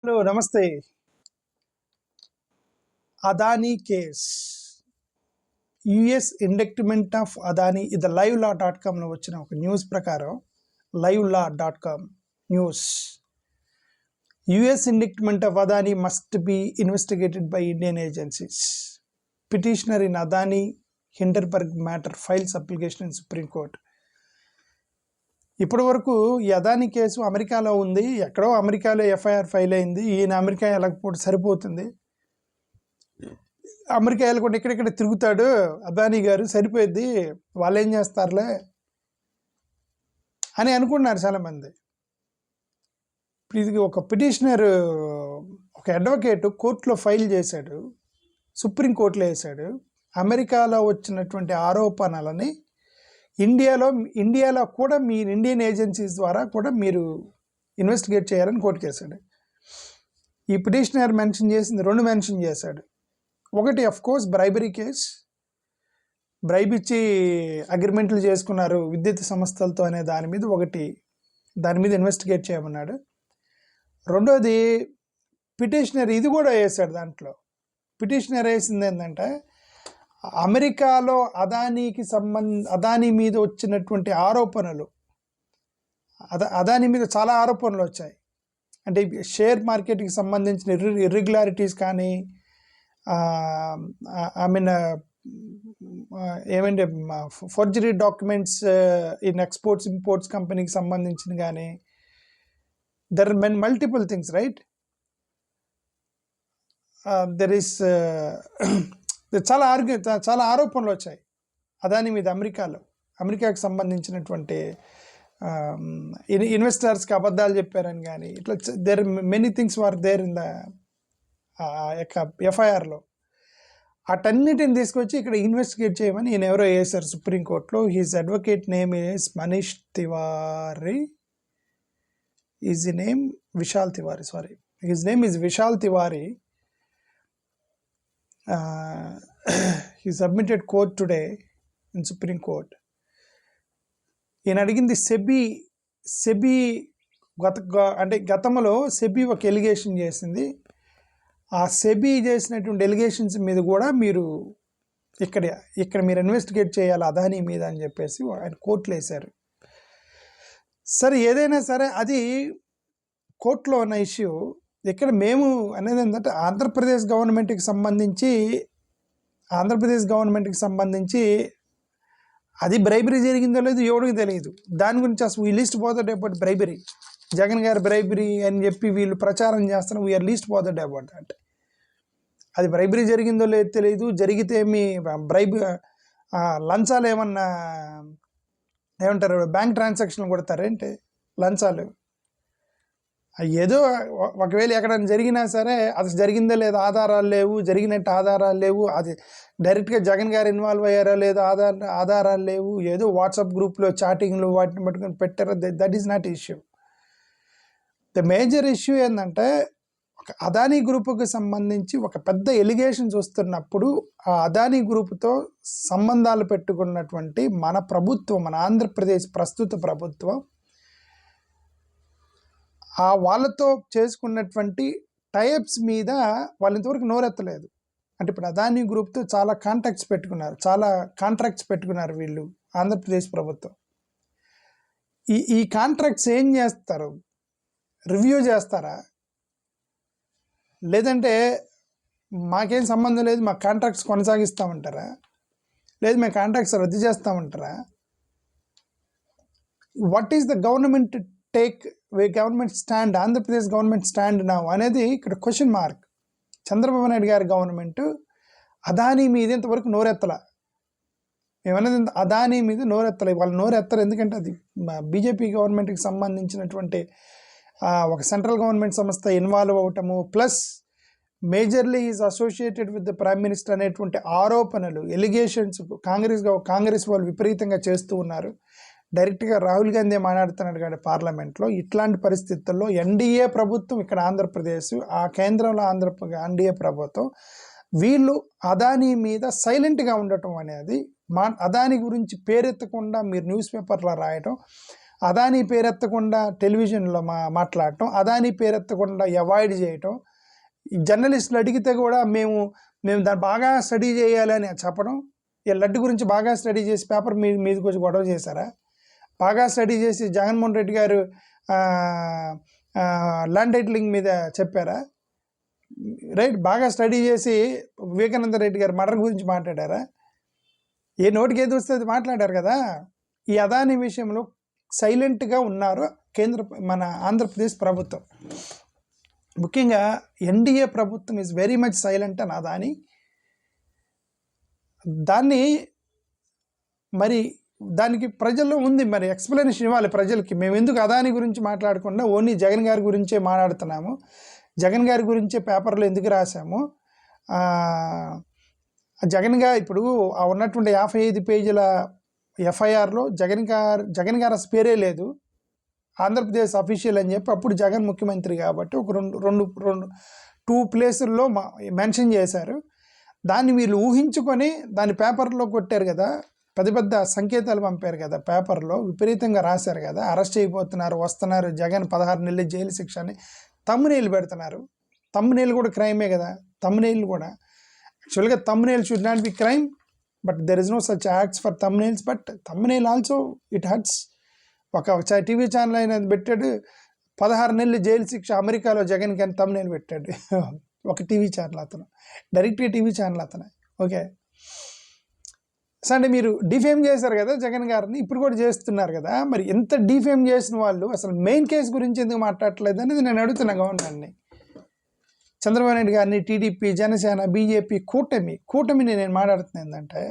Hello నమస్తే. Adani case, US indictment of Adani ఇది liveLaw.comలో వచ్చిన ఒక న్యూస్ ప్రకారం liveLaw.com news. US indictment of Adani must be investigated by Indian agencies. Petitioner in Adani Hindenburg matter files application in supreme court. ఇప్పటి వరకు ఈ అదానీ కేసు అమెరికాలో ఉంది. ఎక్కడో అమెరికాలో ఎఫ్ఐఆర్ ఫైల్ అయింది. ఈయన అమెరికా వెళ్ళకపోతే సరిపోతుంది, అమెరికా వెళ్ళకుండా ఇక్కడిక్కడ తిరుగుతాడు అదానీ గారు, సరిపోయింది, వాళ్ళు ఏం చేస్తారులే అని అనుకుంటున్నారు చాలామంది. ఇది ఒక పిటిషనర్, ఒక అడ్వకేట్ కోర్టులో ఫైల్ చేశాడు, సుప్రీం కోర్టులో వేశాడు. అమెరికాలో వచ్చినటువంటి ఆరోపణలని ఇండియాలో కూడా మీరు ఇండియన్ ఏజెన్సీస్ ద్వారా కూడా మీరు ఇన్వెస్టిగేట్ చేయాలని కోర్టుకు వేశాడు. ఈ పిటిషనర్ మెన్షన్ చేసింది రెండు మెన్షన్ చేశాడు. ఒకటి కోర్స్ బ్రైబరీ కేస్, బ్రైబ్ ఇచ్చి అగ్రిమెంట్లు చేసుకున్నారు విద్యుత్ సంస్థలతో అనే దాని మీద ఇన్వెస్టిగేట్ చేయమన్నాడు. రెండోది పిటిషనర్ ఇది కూడా వేశాడు. దాంట్లో పిటిషనర్ వేసింది ఏంటంటే అమెరికాలో అదానీ మీద వచ్చినటువంటి ఆరోపణలు, అదానీ మీద చాలా ఆరోపణలు వచ్చాయి. అంటే షేర్ మార్కెట్కి సంబంధించిన ఇర్రెగ్యులారిటీస్ కానీ, ఏమంటే forgery documents in exports imports కంపెనీకి సంబంధించిన కానీ, there are multiple things right. There is చాలా ఆరోపణలు వచ్చాయి అదానీ మీద అమెరికాకి సంబంధించినటువంటి ఇన్వెస్టర్స్కి అబద్ధాలు చెప్పారని కానీ, ఇట్లా there many things were there in the ఎఫ్ఐఆర్లో. అటన్నిటిని తీసుకొచ్చి ఇక్కడ ఇన్వెస్టిగేట్ చేయమని ఈయన ఎవరో వేశారు సుప్రీంకోర్టులో. His advocate name is Manish Tiwari, is name Vishal Tiwari, sorry, his name is Vishal Tiwari. he submitted court today in Supreme Court. ఈయన అడిగింది సెబీ అంటే గతంలో సెబీ ఒక ఎలిగేషన్ చేసింది. ఆ సెబీ చేసినటువంటి ఎలిగేషన్స్ మీద కూడా మీరు ఇక్కడ మీరు ఇన్వెస్టిగేట్ చేయాలి అదానీ మీద అని చెప్పేసి ఆయన కోర్టులో వేశారు. సరే, ఏదైనా సరే అది కోర్టులో ఉన్న ఇష్యూ. ఇక్కడ మేము అనేది ఏంటంటే ఆంధ్రప్రదేశ్ గవర్నమెంట్కి సంబంధించి అది బ్రైబరీ జరిగిందో లేదు ఎవరికి తెలియదు. దాని గురించి అసలు we least bothered about bribery, Jagan గారు బ్రైబరీ అని చెప్పి వీళ్ళు ప్రచారం చేస్తున్నారు. We are least bothered about that. అది బ్రైబరీ జరిగిందో లేదు తెలియదు. జరిగితే మీ లంచాలు ఏమన్నా ఏమంటారు, బ్యాంక్ ట్రాన్సాక్షన్లు కొడతారేంటి లంచాలు? ఏదో ఒకవేళ ఎక్కడైనా జరిగినా సరే అది జరిగిందో లేదో ఆధారాలు లేవు, జరిగినట్టు ఆధారాలు లేవు, అది డైరెక్ట్గా జగన్ గారు ఇన్వాల్వ్ అయ్యారో లేదో ఆధారాలు లేవు, ఏదో వాట్సాప్ గ్రూప్లో చాటింగ్లు వాటిని పట్టుకొని పెట్టారో, that is not issue. The major issue ఏంటంటే ఒక అదానీ గ్రూపుకి సంబంధించి ఒక పెద్ద ఎలిగేషన్స్ వస్తున్నప్పుడు ఆ అదానీ గ్రూపుతో సంబంధాలు పెట్టుకున్నటువంటి మన ప్రభుత్వం, మన ఆంధ్రప్రదేశ్ ప్రస్తుత ప్రభుత్వం ఆ వాళ్ళతో చేసుకున్నటువంటి టైప్స్ మీద వాళ్ళు ఇంతవరకు నోరెత్తలేదు. అంటే ఇప్పుడు అదానీ గ్రూప్తో చాలా కాంట్రాక్ట్స్ పెట్టుకున్నారు వీళ్ళు ఆంధ్రప్రదేశ్ ప్రభుత్వం. ఈ కాంట్రాక్ట్స్ ఏం చేస్తారు? రివ్యూ చేస్తారా? లేదంటే మాకేం సంబంధం లేదు, మా కాంట్రాక్ట్స్ కొనసాగిస్తామంటారా? లేదు మేము కాంట్రాక్ట్స్ రద్దు చేస్తామంటారా? What is the government stand, Andhra Pradesh government stand now అనేది ఇక్కడ క్వశ్చన్ మార్క్. చంద్రబాబు నాయుడు గారి గవర్నమెంట్ అదానీ మీద ఇంతవరకు నోరెత్తల. ఏమన్నది అదానీ మీద నోరెత్తలే, వాళ్ళు నోరెత్తరు. ఎందుకంటే అది బీజేపీ గవర్నమెంట్కి సంబంధించినటువంటి ఒక సెంట్రల్ గవర్నమెంట్ సంస్థ ఇన్వాల్వ్ అవటము, plus majorly is associated with the prime minister అనేటువంటి ఆరోపణలు, ఎలిగేషన్స్ కాంగ్రెస్ వాళ్ళు విపరీతంగా చేస్తూ ఉన్నారు. డైరెక్ట్గా రాహుల్ గాంధీ మాట్లాడుతున్నాడు కానీ పార్లమెంట్లో. ఇట్లాంటి పరిస్థితుల్లో ఎన్డీఏ ప్రభుత్వం ఇక్కడ ఆంధ్రప్రదేశ్, ఆ కేంద్రంలో ఎన్డీఏ ప్రభుత్వం, వీళ్ళు అదానీ మీద సైలెంట్గా ఉండటం అనేది, అదానీ గురించి పేరెత్తకుండా మీరు న్యూస్ పేపర్లో రాయటం, అదానీ పేరెత్తకుండా టెలివిజన్లో మాట్లాడటం, అదానీ పేరెత్తకుండా అవాయిడ్ చేయటం, జర్నలిస్టులు అడిగితే కూడా మేము దాన్ని బాగా స్టడీ చేయాలి అని చెప్పడం. ఈ లడ్డు గురించి బాగా స్టడీ చేసి పేపర్ మీదకి వచ్చి గొడవ చేశారా? బాగా స్టడీ చేసి జగన్మోహన్ రెడ్డి గారు ల్యాండ్ టైటిలింగ్ మీద చెప్పారా? రైట్, బాగా స్టడీ చేసి వివేకానంద రెడ్డి గారు మర్డర్ గురించి మాట్లాడారా? ఏ నోటికి ఏది వస్తే అది మాట్లాడారు కదా. ఈ అదానీ విషయంలో సైలెంట్గా ఉన్నారు మన ఆంధ్రప్రదేశ్ ప్రభుత్వం. ముఖ్యంగా ఎన్డీఏ ప్రభుత్వం ఈజ్ వెరీ మచ్ సైలెంట్ అని అదానీ. దానికి ప్రజల్లో ఉంది, మరి ఎక్స్ప్లెనేషన్ ఇవ్వాలి ప్రజలకి. మేము ఎందుకు అదానీ గురించి మాట్లాడకుండా ఓన్లీ జగన్ గారి గురించే మాట్లాడుతున్నాము, జగన్ గారి గురించే పేపర్లో ఎందుకు రాసాము, జగన్ గారు ఇప్పుడు ఉన్నటువంటి 55 పేజీల ఎఫ్ఐఆర్లో జగన్ గారు అసలు పేరే లేదు, ఆంధ్రప్రదేశ్ అఫీషియల్ అని చెప్పి అప్పుడు జగన్ ముఖ్యమంత్రి కాబట్టి ఒక రెండు 2 ప్లేసుల్లో మెన్షన్ చేశారు. దాన్ని వీళ్ళు ఊహించుకొని దాన్ని పేపర్లో కొట్టారు కదా, పెద్ద సంకేతాలు పంపారు కదా, పేపర్లో విపరీతంగా రాశారు కదా, అరెస్ట్ అయిపోతున్నారు, వస్తున్నారు, జగన్ 16 నెలలు జైలు శిక్ష అని తమ్మునేలు పెడుతున్నారు. తమ్మునేలు కూడా క్రైమే కదా. తమ్మునేలు కూడా యాక్చువల్గా thumbnail should not be crime, but there is no such acts for thumbnails, but thumbnail also it hurts. ఒక టీవీ ఛానల్ అయినా పెట్టాడు 16 నెలలు జైలు శిక్ష అమెరికాలో జగన్ కానీ తమ్మునేల్ పెట్టాడు. ఒక టీవీ ఛానల్ అతను, డైరెక్ట్గా టీవీ ఛానల్ అతను. ఓకే, అంటే మీరు డిఫేమ్ చేశారు కదా జగన్ గారిని, ఇప్పుడు కూడా చేస్తున్నారు కదా. మరి ఎంత డిఫేమ్ చేసిన వాళ్ళు అసలు మెయిన్ కేసు గురించి ఎందుకు మాట్లాడట్లేదు అనేది నేను అడుగుతున్నా గవర్నమెంట్ని. చంద్రబాబు నాయుడు గారిని, టీడీపీ, జనసేన, బీజేపీ కూటమిని నేను మాట్లాడుతున్నా ఏంటంటే,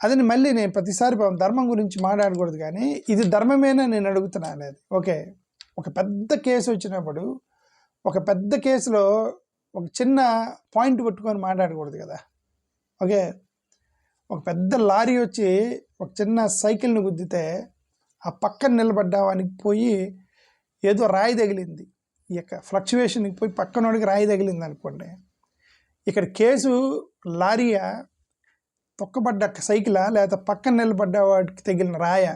అదని మళ్ళీ నేను ప్రతిసారి ధర్మం గురించి మాట్లాడకూడదు, కానీ ఇది ధర్మమేనా నేను అడుగుతున్నా అనేది. ఓకే, ఒక పెద్ద కేసు వచ్చినప్పుడు ఒక పెద్ద కేసులో ఒక చిన్న పాయింట్ పట్టుకొని మాట్లాడకూడదు కదా. ఓకే, ఒక పెద్ద లారీ వచ్చి ఒక చిన్న సైకిల్ని గుద్దితే ఆ పక్కన నిలబడ్డావానికి పోయి ఏదో రాయి తగిలింది, ఈ యొక్క ఫ్లక్చువేషన్కి పోయి పక్కనోడికి రాయి తగిలింది అనుకోండి. ఇక్కడ కేసు లారీయా, తొక్కబడ్డ సైకిలా, లేకపోతే పక్కన నిలబడ్డ వాడికి తగిలిన రాయ?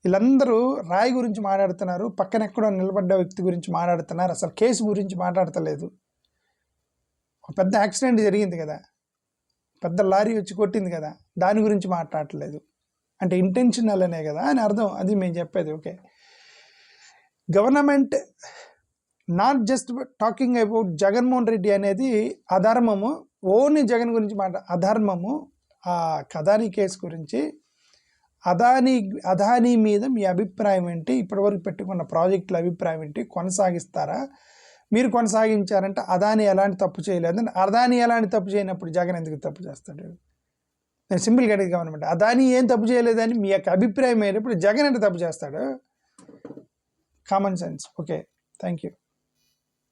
వీళ్ళందరూ రాయి గురించి మాట్లాడుతున్నారు, పక్కన ఎక్కడో నిలబడ్డ వ్యక్తి గురించి మాట్లాడుతున్నారు, అసలు కేసు గురించి మాట్లాడతలేదు. ఒక పెద్ద యాక్సిడెంట్ జరిగింది కదా, పెద్ద లారీ వచ్చి కొట్టింది కదా, దాని గురించి మాట్లాడట్లేదు. అంటే ఇంటెన్షనల్ అనే కదా అని అర్థం, అది మేము చెప్పేది. Okay, government not just talking about Jaganmohan Reddy అనేది అధర్మము, ఓన్లీ జగన్ గురించి అధర్మము. ఆ అదానీ కేసు గురించి, అదానీ మీద మీ అభిప్రాయం ఏంటి? ఇప్పటివరకు పెట్టుకున్న ప్రాజెక్టుల అభిప్రాయం ఏంటి? కొనసాగిస్తారా? మీరు కొనసాగించారంటే అదానీ ఎలాంటి తప్పు చేయలేదు, అదానీ ఎలాంటి తప్పు చేయనప్పుడు జగన్ ఎందుకు తప్పు చేస్తాడు? నేను సింపుల్గా అడిగి గవర్నమెంట్, అదానీ ఏం తప్పు చేయలేదని మీ యొక్క అభిప్రాయం అయినప్పుడు జగన్ అంటే తప్పు చేస్తాడు? Common sense. Okay, thank you.